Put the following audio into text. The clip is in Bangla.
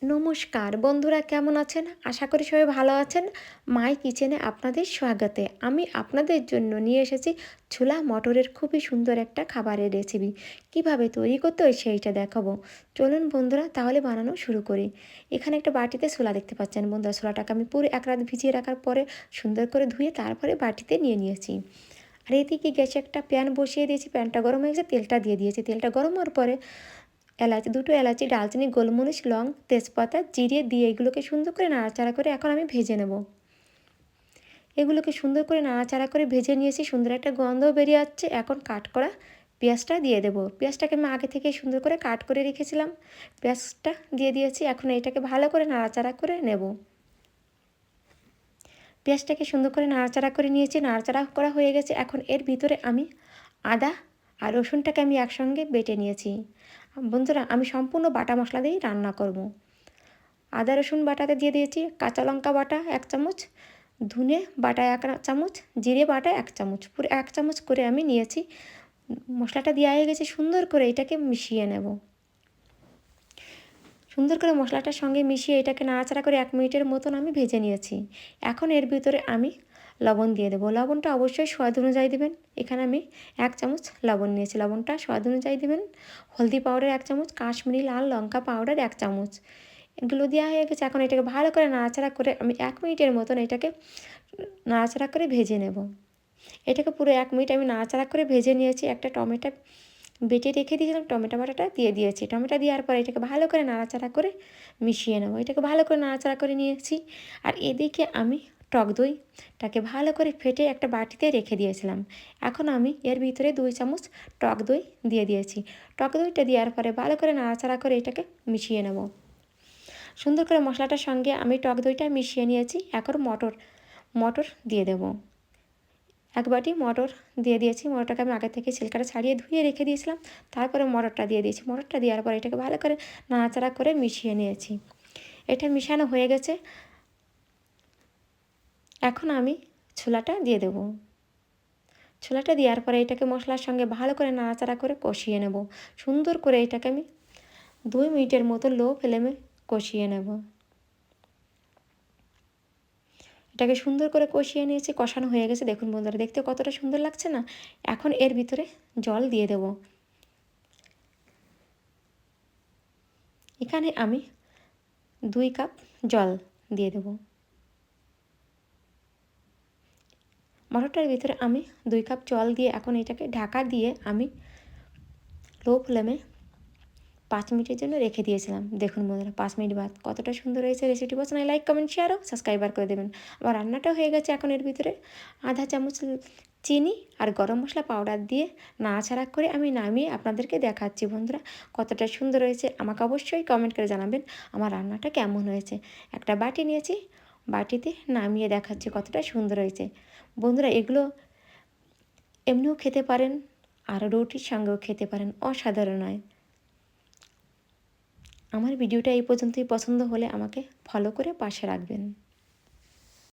নমস্কার বন্ধুরা, কেমন আছেন? আশা করি সবাই ভালো আছেন। মাই কিচেনে আপনাদের স্বাগতে। আমি আপনাদের জন্য নিয়ে এসেছি ছোলা মটরের খুবই সুন্দর একটা খাবারের রেসিপি। কিভাবে তৈরি করতে হয় সেইটা দেখাবো। চলুন বন্ধুরা, তাহলে বানানো শুরু করি। এখানে একটা বাটিতে ছোলা দেখতে পাচ্ছেন বন্ধুরা। ছোলাটাকে আমি পুরো এক রাত ভিজিয়ে রাখার পরে সুন্দর করে ধুয়ে তারপরে বাটিতে নিয়ে নিয়েছি। আর এদিকে গ্যাসে একটা প্যান বসিয়ে দিয়েছি। প্যানটা গরম হয়ে গেছে, তেলটা দিয়ে দিয়েছি। তেলটা গরম হওয়ার পরে দুটো এলাচি, দারচিনি, গোলমরিচ, লং, তেজপাতা, জিরে দিয়ে এগুলোকে সুন্দর করে নাড়াচাড়া করে এখন আমি ভেজে নেব। এগুলোকে সুন্দর করে নাড়াচাড়া করে ভেজে নিয়েছি। সুন্দর একটা গন্ধও বেরিয়ে যাচ্ছে। এখন কাট করা পেঁয়াজটা দিয়ে দেবো। পেঁয়াজটাকে আমি আগে থেকে সুন্দর করে কাট করে রেখেছিলাম। পেঁয়াজটা দিয়ে দিয়েছি। এখন এটাকে ভালো করে নাড়াচাড়া করে নেব। পেঁয়াজটাকে সুন্দর করে নাড়াচাড়া করে নিয়েছি। নাড়াচাড়া করা হয়ে গেছে। এখন এর ভিতরে আমি আদা আর রসুনটাকে আমি একসঙ্গে বেটে নিয়েছি। বন্ধুরা, আমি সম্পূর্ণ বাটা মশলা দিয়েই রান্না করব। আদা রসুন বাটাতে দিয়ে দিয়েছি কাঁচা লঙ্কা বাটা 1 চামচ, ধনে বাটা 1 চামচ, জিরে বাটা 1 চামচ, পুরো 1 চামচ করে আমি নিয়েছি। মশলাটা দেওয়া হয়ে গেছে। সুন্দর করে এটাকে মিশিয়ে নেব। সুন্দর করে মশলাটার সঙ্গে মিশিয়ে এটাকে নাড়াচাড়া করে 1 মিনিটের মতন আমি ভেজে নিয়েছি। এখন এর ভিতরে আমি লবণ দিয়ে দেবো। লবণটা অবশ্যই স্বাদ অনুযায়ী দেবেন। এখানে আমি 1 চামচ লবণ নিয়েছি। লবণটা স্বাদ অনুযায়ী দেবেন। হলদি পাউডার 1 চামচ, কাশ্মীরি লাল লঙ্কা পাউডার 1 চামচ, এগুলো দেওয়া হয়ে গেছে। এখন এটাকে ভালো করে নাড়াচাড়া করে আমি 1 মিনিটের মতন এটাকে নাড়াচাড়া করে ভেজে নেব। এটাকে পুরো 1 মিনিট আমি নাড়াচাড়া করে ভেজে নিয়েছি। একটা টমেটো বেটে রেখে দিয়েছিলাম, টমেটো বাটাটা দিয়ে দিয়েছি। টমেটো দেওয়ার পরে এটাকে ভালো করে নাড়াচাড়া করে মিশিয়ে নেব। এটাকে ভালো করে নাড়াচাড়া করে নিয়েছি। আর এদিকে আমি টক দইটাকে ভালো করে ফেটে একটা বাটিতে রেখে দিয়েছিলাম। এখন আমি এর ভিতরে 2 চামচ টক দই দিয়ে দিয়েছি। টক দইটা দেওয়ার পরে ভালো করে নাড়াচাড়া করে এটাকে মিশিয়ে নেব। সুন্দর করে মশলাটার সঙ্গে আমি টক দইটা মিশিয়ে নিয়েছি। এখন মটর দিয়ে দেব। 1 বাটি মটর দিয়ে দিয়েছি। মটরটাকে আমি আগে থেকে ছিলকাটা ছাড়িয়ে ধুয়ে রেখে দিয়েছিলাম। তারপরে মটরটা দিয়ে দিয়েছি। মটরটা দেওয়ার পর এটাকে ভালো করে নাড়াচাড়া করে মিশিয়ে নিয়েছি। এটা মিশানো হয়ে গেছে। এখন আমি ছোলাটা দিয়ে দেব। ছোলাটা দেওয়ার পরে এটাকে মশলার সঙ্গে ভালো করে নাড়াচাড়া করে কষিয়ে নেব। সুন্দর করে এটাকে আমি 2 মিনিটের মতো লো ফ্লেমে কষিয়ে নেব। এটাকে সুন্দর করে কষিয়ে নিয়েছি। কষানো হয়ে গেছে। দেখুন বন্ধুরা, দেখতে কতটা সুন্দর লাগছে না? এখন এর ভিতরে জল দিয়ে দেব। এখানে আমি 2 কাপ জল দিয়ে দেব। মটরটার ভিতরে আমি 2 কাপ জল দিয়ে এখন এটাকে ঢাকা দিয়ে আমি লো ফ্লেমে 5 মিনিটের জন্য রেখে দিয়েছিলাম। দেখুন বন্ধুরা, 5 মিনিট বাদ কতটা সুন্দর হয়েছে। রেসিপিটি পছন্দ হয় লাইক, কমেন্ট, শেয়ার ও সাবস্ক্রাইবার করে দেবেন। আমার রান্নাটা হয়ে গেছে। এখন এর ভিতরে আধা চামচ চিনি আর গরম মশলা পাউডার দিয়ে নাড়াচাড়া করে আমি নামিয়ে আপনাদেরকে দেখাচ্ছি। বন্ধুরা, কতটা সুন্দর হয়েছে আমাকে অবশ্যই কমেন্ট করে জানাবেন আমার রান্নাটা কেমন হয়েছে। একটা বাটি নিয়েছি, বাটিতে নামিয়ে দেখাচ্ছি কতটা সুন্দর হয়েছে। বন্ধুরা, এগুলো এমনিও খেতে পারেন আর রুটির সঙ্গেও খেতে পারেন, অসাধারণ হয়। আমার ভিডিওটা এই পর্যন্তই। পছন্দ হলে আমাকে ফলো করে পাশে রাখবেন।